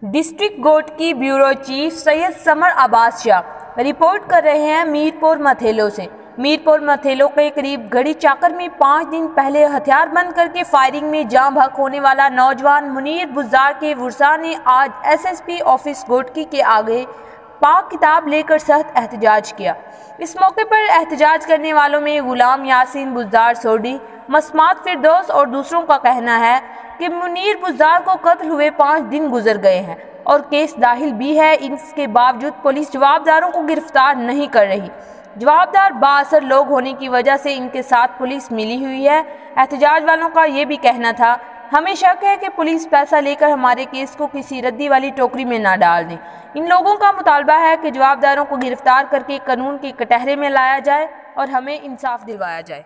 District court की bureau chief Syed summer Abbas Shah report कर रहे हैं मीरपुर मथेलो से। मीरपुर मथेलो के करीब गढ़ी चाकर में 5 दिन पहले हथियार बंद करके फायरिंग में जाँ बहक होने वाला नौजवान मुनीर बुज़दार के वर्सा ने आज एसएसपी ऑफिस गोटकी के आगे पाक किताब लेकर सख्त एहतजाज किया। इस मौके पर एहतजाज करने वालों में गुलाम यासीन बुज़दार सोडी, मसमात फिरदौस और दूसरों का कहना है कि मुनीर बुज़दार को कत्ल हुए 5 दिन गुजर गए हैं और केस दाखिल भी है। इसके बावजूद पुलिस जवाबदारों को गिरफ्तार नहीं कर रही। जवाबदार बाअसर लोग होने की वजह से इनके साथ पुलिस मिली हुई है। एहतजाज वालों का ये भी कहना था, हमें शक है कि पुलिस पैसा लेकर हमारे केस को किसी रद्दी वाली टोकरी में ना डाल दें। इन लोगों का मुतालबा है कि जवाबदारों को गिरफ्तार करके कानून के कटहरे में लाया जाए और हमें इंसाफ दिलवाया जाए।